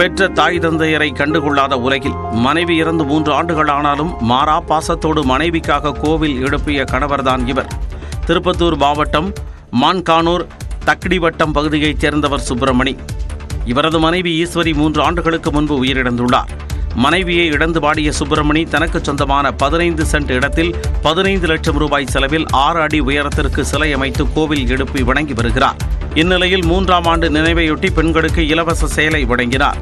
பெற்ற தாய் தந்தையரை கண்டுகொள்ளாத உலகில் மனைவி இறந்து 3 ஆண்டுகள் ஆனாலும் மாறா பாசத்தோடு மனைவிக்காக கோவில் எழுப்பிய கணவர்தான் இவர். திருப்பத்தூர் மாவட்டம் மான்கானூர் தக்டிவட்டம் பகுதியைச் சேர்ந்தவர் சுப்பிரமணி. இவரது மனைவி ஈஸ்வரி 3 ஆண்டுகளுக்கு முன்பு உயிரிழந்துள்ளார். மனைவியை இழந்து வாடிய சுப்பிரமணி தனக்கு சொந்தமான 15 சென்ட் இடத்தில் 15 லட்சம் ரூபாய் செலவில் 6 அடி உயரத்திற்கு சிலை அமைத்து கோவில் எழுப்பி வணங்கி வருகிறார். இந்நிலையில் 3ஆம் ஆண்டு நினைவையொட்டி பெண்களுக்கு இலவச சேலை வழங்கினார்.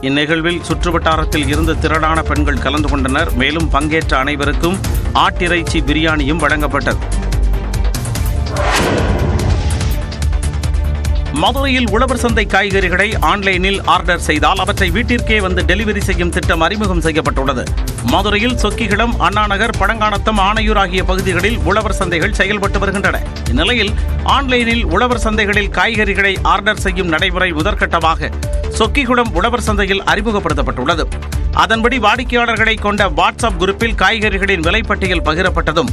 இந்நிகழ்வில் சுற்றுவட்டாரத்தில் இருந்து திரளான பெண்கள் கலந்து கொண்டனர். மேலும் பங்கேற்ற அனைவருக்கும் ஆட்டிறைச்சி பிரியாணியும் வழங்கப்பட்டது. மதுரையில் உழவர் சந்தை காய்கறிகளை ஆன்லைனில் ஆர்டர் செய்தால் அவற்றை வீட்டிற்கே வந்து டெலிவரி செய்யும் திட்டம் அறிமுகம் செய்யப்பட்டுள்ளது. மதுரையில் சொக்கிகுளம், அண்ணாநகர், பழங்கானத்தம், ஆணையூர் ஆகிய பகுதிகளில் உழவர் சந்தைகள் செயல்பட்டு வருகின்றன. இந்நிலையில் ஆன்லைனில் உழவர் சந்தைகளில் காய்கறிகளை ஆர்டர் செய்யும் நடைமுறை முதற்கட்டமாக சொக்கிகுளம் உழவர் சந்தையில் அறிமுகப்படுத்தப்பட்டுள்ளது. அதன்படி வாடிக்கையாளர்களை கொண்ட வாட்ஸ்அப் குரூப்பில் காய்கறிகளின் விலைப்பட்டியல் பகிரப்பட்டதும்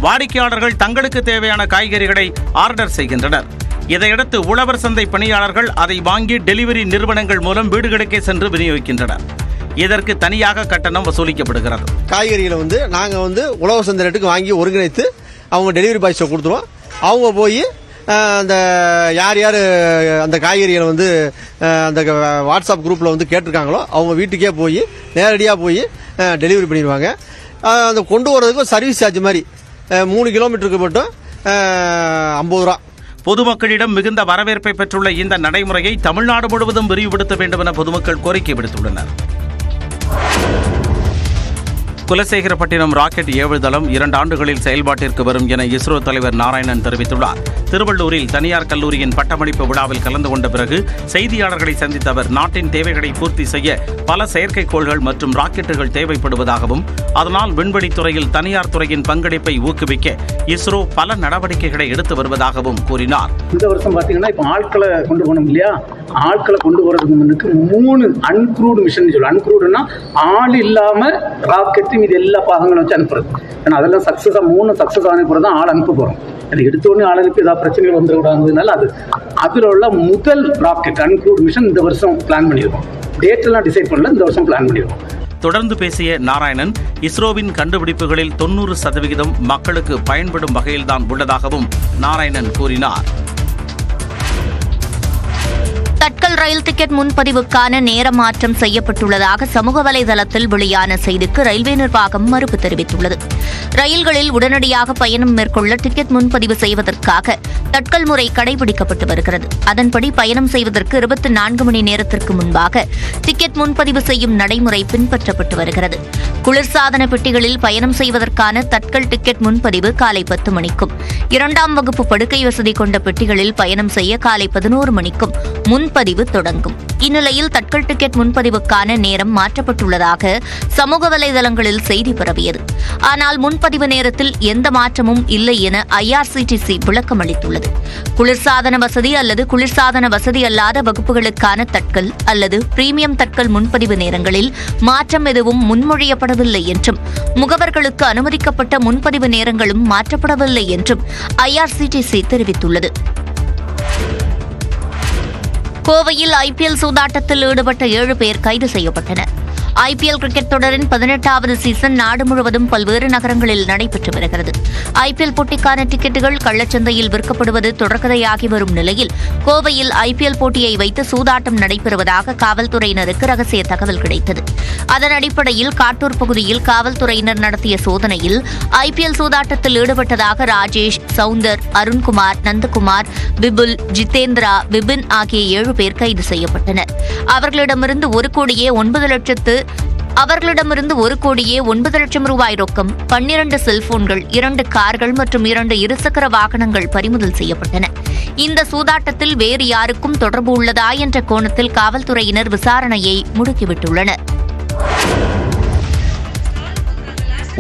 வாடிக்கையாளர்கள் தங்களுக்கு தேவையான காய்கறிகளை ஆர்டர் செய்கின்றனர். இதையடுத்து உழவர் சந்தை பணியாளர்கள் அதை வாங்கி டெலிவரி நிறுவனங்கள் மூலம் வீடுகளுக்கே சென்று விநியோகிக்கின்றனர். இதற்கு தனியாக கட்டணம் வசூலிக்கப்படுகிறது. காய்கறிகளை நாங்கள் உழவர் சந்தை ரேட்டுக்கு வாங்கி ஒருங்கிணைத்து அவங்க டெலிவரி பாய்ஸை கொடுத்துருவோம். அவங்க போய் அந்த யார் யார் அந்த காய்கறிகளை அந்த வாட்ஸ்அப் குரூப்பில் கேட்டிருக்காங்களோ அவங்க வீட்டுக்கே போய் நேரடியாக போய் டெலிவரி பண்ணிடுவாங்க. அந்த கொண்டு வரதுக்கு சர்வீஸ் சார்ஜ் மாதிரி 3 கிலோமீட்டருக்கு மட்டும் 50 ரூபா. பொதுமக்களிடம் மிகுந்த வரவேற்பை பெற்றுள்ள இந்த நடைமுறையை தமிழ்நாடு முழுவதும் விரிவுபடுத்த வேண்டும் என பொதுமக்கள் கோரிக்கை விடுத்துள்ளனர். குலசேகரப்பட்டினம் ராக்கெட் ஏவுதளம் 2 ஆண்டுகளில் செயல்பாட்டிற்கு வரும் என இஸ்ரோ தலைவர் நாராயணன் தெரிவித்துள்ளார். திருவள்ளூரில் தனியார் கல்லூரியின் பட்டமளிப்பு விழாவில் கலந்து கொண்ட பிறகு செய்தியாளர்களை சந்தித்த அவர் நாட்டின் தேவைகளை பூர்த்தி செய்ய பல செயற்கைக்கோள்கள் மற்றும் ராக்கெட்டுகள் தேவைப்படுவதாகவும் அதனால் விண்வெளித்துறையில் தனியார் துறையின் பங்களிப்பை ஊக்குவிக்க இஸ்ரோ பல நடவடிக்கைகளை எடுத்து வருவதாகவும் கூறினார். இந்த வருஷம் பார்த்தீங்கன்னா இப்போ ஆட்களை கொண்டு போனோம் இல்லையா, ஆட்களை கொண்டு போறதுக்கு முன்னுக்கு 3 அன்க்ரூடு மிஷன் சொல்லுவோம். அன்க்ரூடுன்னா ஆள் இல்லாம ராக்கெட் இது எல்லா பாகங்களும் வச்சு அனுப்புறது. ஏன்னா அதெல்லாம் மூணு சக்சஸ் ஆன பிறகு தான் ஆள் அனுப்ப போறோம். அது எடுத்தோடனே ஆள் அனுப்பி ஏதாவது பிரச்சனைகள் வந்துவிடாததுனால அதில் உள்ள முதல் ராக்கெட் அன்க்ரூட் மிஷன் இந்த வருஷம் பிளான் பண்ணியிருக்கோம். டேட் எல்லாம் டிசைட் பண்ணல, இந்த வருஷம் பிளான் பண்ணியிருக்கோம். தொடர்ந்து பேசிய நாராயணன் இஸ்ரோவின் கண்டுபிடிப்புகளில் 90% மக்களுக்கு பயன்படும் வகையில்தான் உள்ளதாகவும் நாராயணன் கூறினார். தட்கல் ரயில் டிக்கெட் முன்பதிவுக்கான நேர மாற்றம் செய்யப்பட்டுள்ளதாக சமூக வலைதளத்தில் வெளியான செய்திக்கு ரயில்வே நிர்வாகம் மறுப்பு தெரிவித்துள்ளது. ரயில்களில் உடனடியாக பயணம் மேற்கொள்ள டிக்கெட் முன்பதிவு செய்வதற்காக தட்கல் முறை கடைபிடிக்கப்பட்டு வருகிறது. அதன்படி பயணம் செய்வதற்கு 24 மணி நேரத்திற்கு முன்பாக டிக்கெட் முன்பதிவு செய்யும் நடைமுறை பின்பற்றப்பட்டு வருகிறது. குளிர்சாதன பெட்டிகளில் பயணம் செய்வதற்கான தட்கல் டிக்கெட் முன்பதிவு காலை 10 மணிக்கும் 2ஆம் வகுப்பு படுக்கை வசதி கொண்ட பெட்டிகளில் பயணம் செய்ய காலை 11 மணிக்கும் முன்பதிவு தொடங்கும். இந்நிலையில் தட்கல் டிக்கெட் முன்பதிவுக்கான நேரம் மாற்றப்பட்டுள்ளதாக சமூக வலைதளங்களில் செய்தி பரவியது. ஆனால் முன்பதிவு நேரத்தில் எந்த மாற்றமும் இல்லை என IRCTC விளக்கம் அளித்துள்ளது. குளிர்சாதன வசதி அல்லது குளிர்சாதன வசதி அல்லாத வகுப்புகளுக்கான தட்கல் அல்லது பிரீமியம் தட்கல் முன்பதிவு நேரங்களில் மாற்றம் எதுவும் முன்மொழியப்படவில்லை என்றும் முகவர்களுக்கு அனுமதிக்கப்பட்ட முன்பதிவு நேரங்களும் மாற்றப்படவில்லை என்றும் IRCTC தெரிவித்துள்ளது. கோவையில் IPL சூதாட்டத்தில் ஈடுபட்ட 7 பேர் கைது செய்யப்பட்டனர். IPL கிரிக்கெட் தொடரின் 18வது சீசன் நாடு முழுவதும் பல்வேறு நகரங்களில் நடைபெற்று வருகிறது. IPL போட்டிக்கான டிக்கெட்டுகள் கள்ளச்சந்தையில் விற்கப்படுவது தொடர்கதையாகி வரும் நிலையில் கோவையில் IPL போட்டியை வைத்து சூதாட்டம் நடைபெறுவதாக காவல்துறையினருக்கு ரகசிய தகவல் கிடைத்தது. அதன் அடிப்படையில் காட்டூர் பகுதியில் காவல்துறையினர் நடத்திய சோதனையில் IPL சூதாட்டத்தில் ஈடுபட்டதாக ராஜேஷ், சவுந்தர், அருண்குமார், நந்தகுமார், விபுல், ஜிதேந்திரா, விபின் ஆகிய 7 பேர் கைது செய்யப்பட்டனர். அவர்களிடமிருந்து 1 கோடியே 9 லட்சம் ரூபாய் ரொக்கம், 12 செல்போன்கள், 2 கார்கள் மற்றும் 2 இருசக்கர வாகனங்கள் பறிமுதல் செய்யப்பட்டன. இந்த சூதாட்டத்தில் வேறு யாருக்கும் தொடர்பு உள்ளதா என்ற கோணத்தில் காவல்துறையினர் விசாரணையை முடுக்கிவிட்டுள்ளனர்.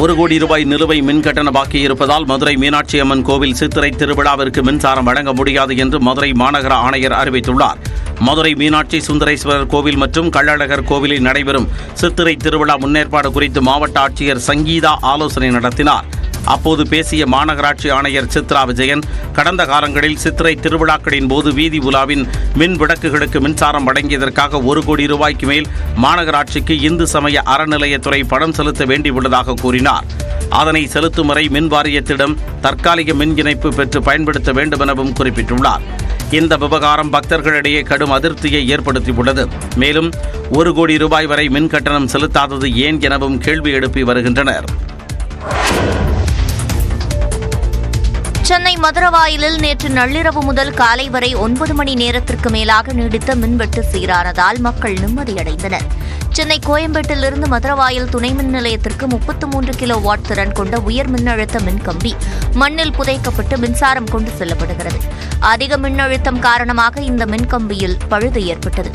1 கோடி ரூபாய் நிலுவை மின்கட்டண பாக்கி இருப்பதால் மதுரை மீனாட்சி அம்மன் கோவில் சித்திரை திருவிழாவிற்கு மின்சாரம் வழங்க முடியாது என்று மதுரை மாநகர ஆணையர் அறிவித்துள்ளார். மதுரை மீனாட்சி சுந்தரேஸ்வரர் கோவில் மற்றும் கள்ளழகர் கோவிலில் நடைபெறும் சித்திரை திருவிழா முன்னேற்பாடு குறித்து மாவட்ட ஆட்சியர் சங்கீதா ஆலோசனை நடத்தினார். அப்போது பேசிய மாநகராட்சி ஆணையர் சித்ரா விஜயன், கடந்த காலங்களில் சித்திரை திருவிழாக்களின் போது வீதி உலாவின் மின் விளக்குகளுக்கு மின்சாரம் வழங்கியதற்காக 1 கோடி ரூபாய்க்கு மேல் மாநகராட்சிக்கு இந்து சமய அறநிலையத்துறை பணம் செலுத்த வேண்டியுள்ளதாக கூறினார். அதனை செலுத்தும் வரை மின் வாரியத்திடம் தற்காலிக மின் இணைப்பு பெற்று பயன்படுத்த வேண்டும் எனவும் குறிப்பிட்டுள்ளார். இந்த விவகாரம் பக்தர்களிடையே கடும் அதிருப்தியை ஏற்படுத்தியுள்ளது. மேலும் 1 கோடி ரூபாய் வரை மின் கட்டணம் செலுத்தாதது ஏன் எனவும் கேள்வி எழுப்பி வருகின்றனர். சென்னை மதுரவாயலில் நேற்று நள்ளிரவு முதல் காலை வரை 9 மணி நேரத்திற்கு மேலாக நீடித்த மின்வெட்டு சீரானதால் மக்கள் நிம்மதியடைந்தனர். சென்னை கோயம்பேட்டிலிருந்து மதுரவாயல் துணை மின் நிலையத்திற்கு 33 கிலோ வாட் திறன் கொண்ட உயர் மின்னழுத்த மின்கம்பி மண்ணில் புதைக்கப்பட்டு மின்சாரம் கொண்டு செல்லப்படுகிறது. அதிக மின்னழுத்தம் காரணமாக இந்த மின்கம்பியில் பழுது ஏற்பட்டது.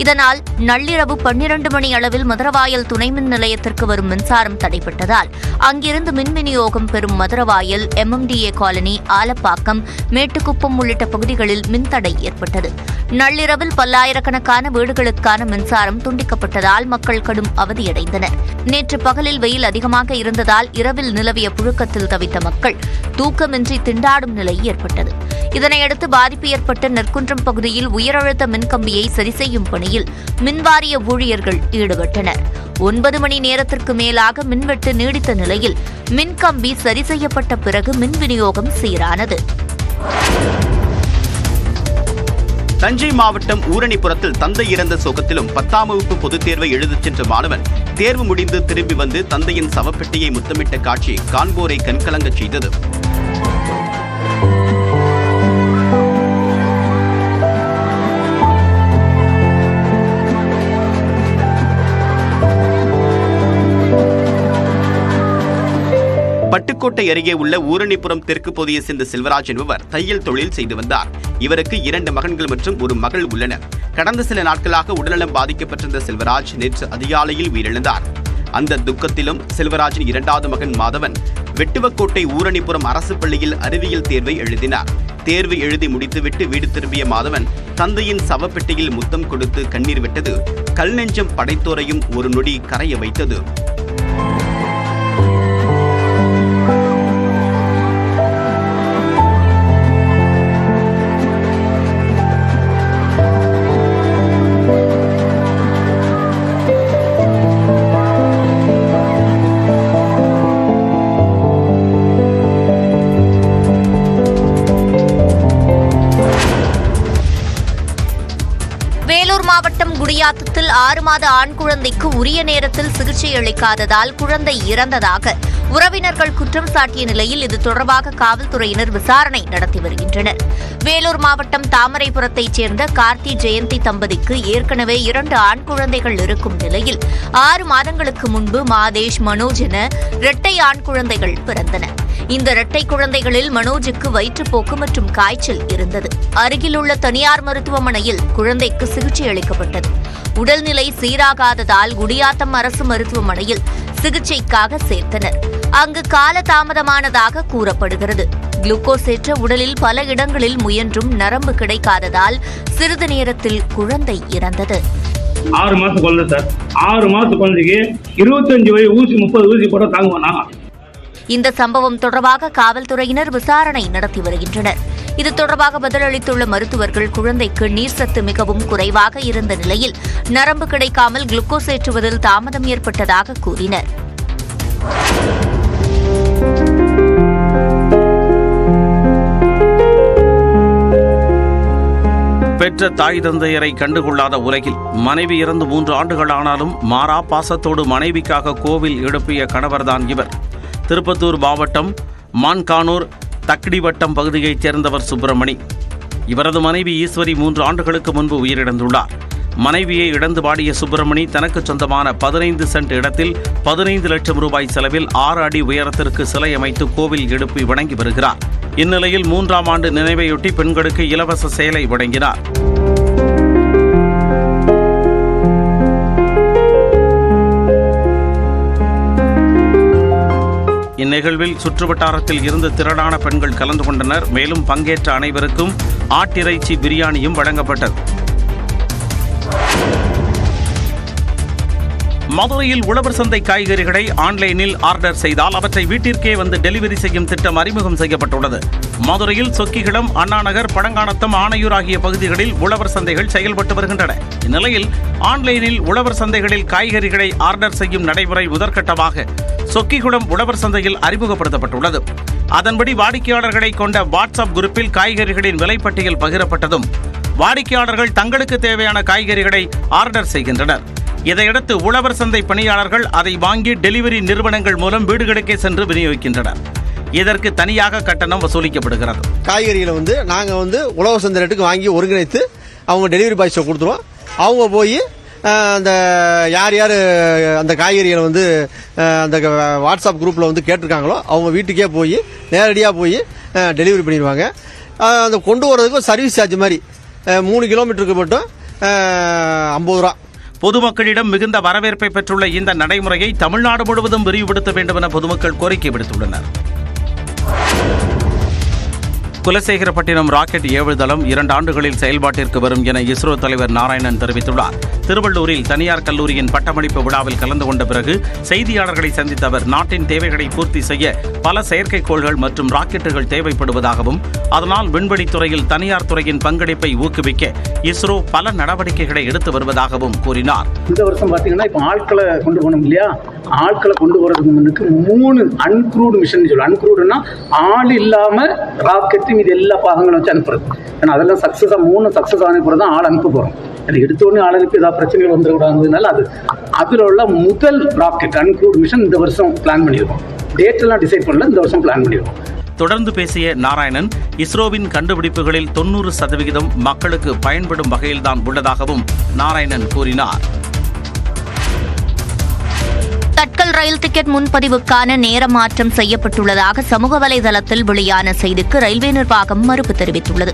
இதனால் நள்ளிரவு 12 மணி அளவில் மதுரவாயல் துணை மின் நிலையத்திற்கு வரும் மின்சாரம் தடைப்பட்டதால் அங்கிருந்து மின் விநியோகம் பெறும் மதுரவாயல், MMDA காலனி, ஆலப்பாக்கம், மேட்டுக்குப்பம் உள்ளிட்ட பகுதிகளில் மின்தடை ஏற்பட்டது. நள்ளிரவில் பல்லாயிரக்கணக்கான வீடுகளுக்கான மின்சாரம் துண்டிக்கப்பட்டதால் மக்கள் கடும் அவதியடைந்தனர். நேற்று பகலில் வெயில் அதிகமாக இருந்ததால் இரவில் நிலவிய புழுக்கத்தில் தவித்த மக்கள் தூக்கமின்றி திண்டாடும் நிலை ஏற்பட்டது. இதனையடுத்து பாதிப்பு ஏற்பட்ட நெற்குன்றம் பகுதியில் உயரழுத்த மின்கம்பியை சரிசெய்யும் பணியில் மின்வாரிய ஊழியர்கள் ஈடுபட்டனர். 9 மணி நேரத்திற்கு மேலாக மின்வெட்டு நீடித்த நிலையில் மின்கம்பி சரி செய்யப்பட்ட பிறகு மின் விநியோகம் சீரானது. தஞ்சை மாவட்டம் ஊரணிப்புறத்தில் தந்தை இறந்த சோகத்திலும் 10ஆம் வகுப்பு பொதுத் தேர்வை எழுதச் சென்ற மாணவன் தேர்வு முடிந்து திரும்பி வந்து தந்தையின் சவப்பெட்டியை முத்தமிட்ட காட்சி காண்போரை கண்கலங்கச் செய்தது. பட்டுக்கோட்டை அருகே உள்ள ஊரணிப்புறம் தெற்கு பகுதியை சேர்ந்த செல்வராஜ் என்பவர் தையல் தொழில் செய்து வந்தார். இவருக்கு 2 மகன்கள் மற்றும் ஒரு மகள் உள்ளனர். கடந்த சில நாட்களாக உடல்நலம் பாதிக்கப்பட்டிருந்த செல்வராஜ் நேற்று அதிகாலையில் உயிரிழந்தார். அந்த துக்கத்திலும் செல்வராஜின் 2வது மகன் மாதவன் வெட்டுவக்கோட்டை ஊரணிப்புறம் அரசு பள்ளியில் அறிவியல் தேர்வை எழுதினார். தேர்வு எழுதி முடித்துவிட்டு வீடு திரும்பிய மாதவன் தந்தையின் சவப்பெட்டியில் முத்தம் கொடுத்து கண்ணீர் விட்டது கல் நெஞ்சம் படைத்தோரையும் ஒரு நொடி கரைய வைத்தது. வேலூர் மாவட்டம் குடியாத்தத்தில் 6 மாத ஆண் குழந்தைக்கு உரிய நேரத்தில் சிகிச்சை அளிக்காததால் குழந்தை இறந்ததாக உறவினர்கள் குற்றம் சாட்டிய நிலையில் இது தொடர்பாக காவல்துறையினர் விசாரணை நடத்தி வருகின்றனர். வேலூர் மாவட்டம் தாமரைபுரத்தைச் சேர்ந்த கார்த்தி ஜெயந்தி தம்பதிக்கு ஏற்கனவே 2 ஆண் குழந்தைகள் இருக்கும் நிலையில் 6 மாதங்களுக்கு முன்பு மாதேஷ், மனோஜ் என இரட்டை ஆண் குழந்தைகள் பிறந்தன. இந்த இரட்டை குழந்தைகளில் மனோஜுக்கு வயிற்றுப்போக்கு மற்றும் காய்ச்சல் இருந்தது. அருகிலுள்ள தனியார் மருத்துவமனையில் குழந்தைக்கு சிகிச்சை அளிக்கப்பட்டது. உடல்நிலை சீராகாததால் குடியாத்தம் அரசு மருத்துவமனையில் சிகிச்சைக்காக சேர்த்தனர். அங்கு கால தாமதமானதாக கூறப்படுகிறது. குளுக்கோஸ் ஏற்ற உடலில் பல இடங்களில் முயன்றும் நரம்பு கிடைக்காததால் சிறிது நேரத்தில் குழந்தை இறந்தது. 6 மாசம் குழந்தை சார். 6 மாசம் குழந்தைக்கு 25 ஊசி 30 ஊசி போட தாங்குவானா? இந்த சம்பவம் தொடர்பாக காவல்துறையினர் விசாரணை நடத்தி வருகின்றனர். இது தொடர்பாக பதிலளித்துள்ள மருத்துவர்கள் குழந்தைக்கு நீர் சத்து மிகவும் குறைவாக இருந்த நிலையில் நரம்பு கிடைக்காமல் குளுக்கோஸ் ஏற்றுவதில் தாமதம் ஏற்பட்டதாக கூறினர். பெற்ற தாய் தந்தையரை கண்டுகொள்ளாத உலகில் மனைவி இறந்து 3 ஆண்டுகள் ஆனாலும் மாறா பாசத்தோடு மனைவிக்காக கோவில் எழுப்பிய கணவர்தான் இவர். திருப்பத்தூர் மாவட்டம் மான்கானூர் தக்கடிவட்டம் பகுதியைச் சேர்ந்தவர் சுப்பிரமணி. இவரது மனைவி ஈஸ்வரி 3 ஆண்டுகளுக்கு முன்பு உயிரிழந்துள்ளார். மனைவியை இழந்து வாடிய சுப்பிரமணி தனக்கு சொந்தமான 15 சென்ட் இடத்தில் 15 லட்சம் ரூபாய் செலவில் 6 அடி உயரத்திற்கு சிலை அமைத்து கோவில் எழுப்பி வணங்கி வருகிறார். இந்நிலையில் 3ஆம் ஆண்டு நினைவையொட்டி பெண்களுக்கு இலவச சேலை வழங்கினார். இந்நிகழ்வில் சுற்றுவட்டாரத்தில் இருந்து திரளான பெண்கள் கலந்து கொண்டனர். மேலும் பங்கேற்ற அனைவருக்கும் ஆட்டிறைச்சி பிரியாணியும் வழங்கப்பட்டது. மதுரையில் உழவர் சந்தை காய்கறிகளை ஆன்லைனில் ஆர்டர் செய்தால் அவற்றை வீட்டிற்கே வந்து டெலிவரி செய்யும் திட்டம் அறிமுகம் செய்யப்பட்டுள்ளது. மதுரையில் சொக்கிகுளம், அண்ணாநகர், பழங்கானத்தம், ஆனையூர் ஆகிய பகுதிகளில் உழவர் சந்தைகள் செயல்பட்டு வருகின்றன. இந்நிலையில் ஆன்லைனில் உழவர் சந்தைகளில் காய்கறிகளை ஆர்டர் செய்யும் நடைமுறை முதற்கட்டமாக சொக்கிகுளம் உழவர் சந்தையில் அறிமுகப்படுத்தப்பட்டுள்ளது. அதன்படி வாடிக்கையாளர்களை கொண்ட வாட்ஸ்அப் குரூப்பில் காய்கறிகளின் விலைப்பட்டியல் பகிரப்பட்டதும் வாடிக்கையாளர்கள் தங்களுக்கு தேவையான காய்கறிகளை ஆர்டர் செய்கின்றனர். இதையடுத்து உழவர் சந்தை பணியாளர்கள் அதை வாங்கி டெலிவரி நிறுவனங்கள் மூலம் வீடுகளுக்கே சென்று விநியோகிக்கின்றனர். இதற்கு தனியாக கட்டணம் வசூலிக்கப்படுகிறது. காய்கறிகளை வந்து நாங்கள் உழவர் சந்தை ரேட்டுக்கு வாங்கி ஒருங்கிணைத்து அவங்க டெலிவரி பாய்ஸை கொடுத்துருவோம். அவங்க போய் அந்த யார் யார் அந்த காய்கறிகளை அந்த வாட்ஸ்அப் குரூப்பில் கேட்டிருக்காங்களோ அவங்க வீட்டுக்கே போய் நேரடியாக போய் டெலிவரி பண்ணிடுவாங்க. அந்த கொண்டு வரதுக்கு சர்வீஸ் சார்ஜ் மாதிரி 3 கிலோமீட்டருக்கு மட்டும் 50 ரூபா. பொதுமக்களிடம் மிகுந்த வரவேற்பை பெற்றுள்ள இந்த நடைமுறையை தமிழ்நாடு முழுவதும் விரிவுபடுத்த வேண்டும் என பொதுமக்கள் கோரிக்கை விடுத்துள்ளனர். குலசேகரப்பட்டினம் ராக்கெட் ஏவுதளம் 2 ஆண்டுகளில் செயல்பாட்டிற்கு வரும் என இஸ்ரோ தலைவர் நாராயணன் தெரிவித்துள்ளார். திருவள்ளூரில் தனியார் கல்லூரியின் பட்டமளிப்பு விழாவில் கலந்து கொண்ட பிறகு செய்தியாளர்களை சந்தித்த அவர் நாட்டின் தேவைகளை பூர்த்தி செய்ய பல செயற்கைக்கோள்கள் மற்றும் ராக்கெட்டுகள் தேவைப்படுவதாகவும் அதனால் விண்வெளித்துறையில் தனியார் துறையின் பங்களிப்பை ஊக்குவிக்க இஸ்ரோ பல நடவடிக்கைகளை எடுத்து வருவதாகவும் கூறினார். இந்த வருஷம் பார்த்தீங்கன்னா இப்போ ஆட்களை கொண்டு போகணும் இல்லையா, ஆட்களை கொண்டு போறதுக்கு முன்னுக்கு 3 அன்க்ரூடு மிஷன் சொல்லுவோம். அன்க்ரூடுன்னா ஆள் இல்லாம ராக்கெட் இது எல்லா பாகங்களும் வச்சு அனுப்புறது. ஏன்னா அதெல்லாம் சக்சஸா 3 சக்சஸ் அனுப்புறது தான் ஆள் அனுப்ப போறோம். எடுத்த உடனே ஆள் அனுப்பி ஏதாவது பிரச்சனைகள் வந்துடக்கூடாதுனால அதுல உள்ள முதல் ராக்கெட் அன்க்ரூட் மிஷன் இந்த வருஷம் பிளான் பண்ணியிருக்கோம். டேட் எல்லாம் டிசைட் பண்ணல, இந்த வருஷம் பிளான் பண்ணியிருக்கோம். தொடர்ந்து பேசிய நாராயணன் இஸ்ரோவின் கண்டுபிடிப்புகளில் 90% மக்களுக்கு பயன்படும் வகையில்தான் உள்ளதாகவும் நாராயணன் கூறினார். தட்கல் ரயில் டிக்கெட் முன்பதிவுக்கான நேர மாற்றம் செய்யப்பட்டுள்ளதாக சமூக வலைதளத்தில் வெளியான செய்திக்கு ரயில்வே நிர்வாகம் மறுப்பு தெரிவித்துள்ளது.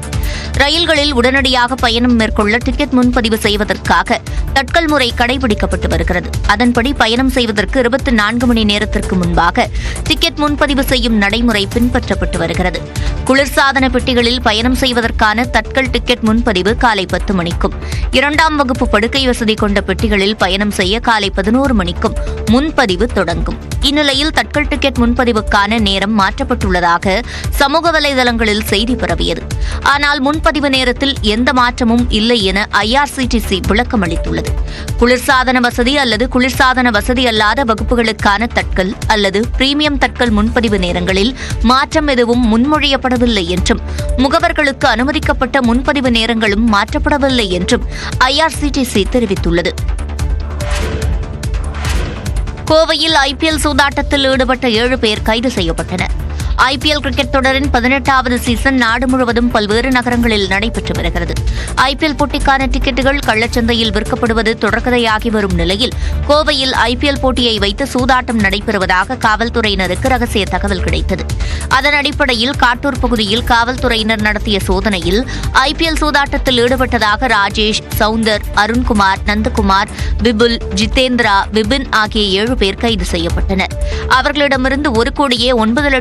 ரயில்களில் உடனடியாக பயணம் மேற்கொள்ள டிக்கெட் முன்பதிவு செய்வதற்காக தட்கல் முறை கடைபிடிக்கப்பட்டு வருகிறது. அதன்படி பயணம் செய்வதற்கு 24 மணி நேரத்திற்கு முன்பாக டிக்கெட் முன்பதிவு செய்யும் நடைமுறை பின்பற்றப்பட்டு வருகிறது. குளிர்சாதன பெட்டிகளில் பயணம் செய்வதற்கான தட்கல் டிக்கெட் முன்பதிவு காலை 10 மணிக்கும் 2ஆம் வகுப்பு படுக்கை வசதி கொண்ட பெட்டிகளில் பயணம் செய்ய காலை 11 மணிக்கும் முன்பதிவு தொடங்கும். இந்நிலையில் தட்கல் டிக்கெட் முன்பதிவுக்கான நேரம் மாற்றப்பட்டுள்ளதாக சமூக வலைதளங்களில் செய்தி பரவியது. ஆனால் முன்பதிவு நேரத்தில் எந்த மாற்றமும் இல்லை என IRCTC விளக்கம் அளித்துள்ளது. குளிர்சாதன வசதி அல்லது குளிர்சாதன வசதி அல்லாத வகுப்புகளுக்கான தட்கல் அல்லது பிரீமியம் தட்கல் முன்பதிவு நேரங்களில் மாற்றம் எதுவும் முன்மொழியப்படவில்லை என்றும் முகவர்களுக்கு அனுமதிக்கப்பட்ட முன்பதிவு நேரங்களும் மாற்றப்படவில்லை என்றும் IRCTC தெரிவித்துள்ளது. கோவையில் IPL சூதாட்டத்தில் ஈடுபட்ட 7 பேர் கைது செய்யப்பட்டனர். IPL கிரிக்கெட் தொடரின் 18வது சீசன் நாடு முழுவதும் பல்வேறு நகரங்களில் நடைபெற்று வருகிறது. IPL போட்டிக்கான டிக்கெட்டுகள் கள்ளச்சந்தையில் விற்கப்படுவது தொடர்கதையாகி வரும் நிலையில் கோவையில் IPL போட்டியை வைத்து சூதாட்டம் நடைபெறுவதாக காவல்துறையினருக்கு ரகசிய தகவல் கிடைத்தது. அதன் அடிப்படையில் காட்டூர் பகுதியில் காவல்துறையினர் நடத்திய சோதனையில் IPL சூதாட்டத்தில் ஈடுபட்டதாக ராஜேஷ், சவுந்தர், அருண்குமார், நந்தகுமார், விபுல், ஜிதேந்திரா, விபின் ஆகிய 7 பேர் கைது செய்யப்பட்டனர். அவர்களிடமிருந்து 1 கோடியே 9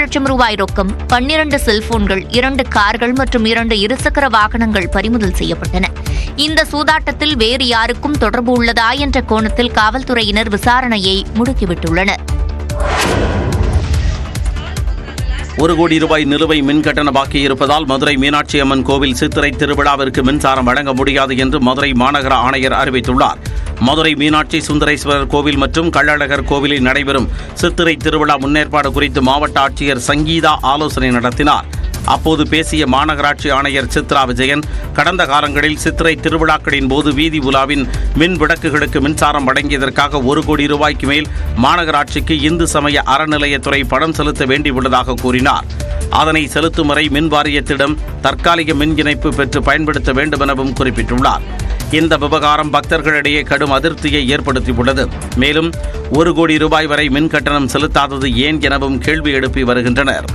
லட்சம் ரூபாய் ரொக்கம், 12 செல்போன்கள், 2 கார்கள் மற்றும் 2 இருசக்கர வாகனங்கள் பறிமுதல் செய்யப்பட்டன. இந்த சூதாட்டத்தில் வேறு யாருக்கும் தொடர்பு உள்ளதா என்ற கோணத்தில் காவல்துறையினர் விசாரணையை முடுக்கிவிட்டுள்ளனர். 1 கோடி ரூபாய் நிலுவை மின்கட்டண பாக்கி இருப்பதால் மதுரை மீனாட்சி அம்மன் கோவில் சித்திரை திருவிழாவிற்கு மின்சாரம் வழங்க முடியாது என்று மதுரை மாநகர ஆணையர் அறிவித்துள்ளார். மதுரை மீனாட்சி சுந்தரேஸ்வரர் கோவில் மற்றும் கள்ளழகர் கோவிலில் நடைபெறும் சித்திரை திருவிழா முன்னேற்பாடு குறித்து மாவட்ட ஆட்சியர் சங்கீதா ஆலோசனை நடத்தினார். அப்போது பேசிய மாநகராட்சி ஆணையர் சித்ரா விஜயன், கடந்த காலங்களில் சித்திரை திருவிழாக்களின் போது வீதி உலாவின் மின் விளக்குகளுக்கு மின்சாரம் வழங்கியதற்காக 1 கோடி ரூபாய்க்கு மேல் மாநகராட்சிக்கு இந்து சமய அறநிலையத்துறை பணம் செலுத்த வேண்டியுள்ளதாக கூறினார். அதனை செலுத்தும் வரை மின் வாரியத்திடம் தற்காலிக மின் இணைப்பு பெற்று பயன்படுத்த வேண்டும் எனவும் குறிப்பிட்டுள்ளார். இந்த விவகாரம் பக்தர்களிடையே கடும் அதிருப்தியை ஏற்படுத்தியுள்ளது. மேலும் 1 கோடி ரூபாய் வரை மின் கட்டணம் செலுத்தாதது ஏன் எனவும் கேள்வி எழுப்பி வருகின்றனர்.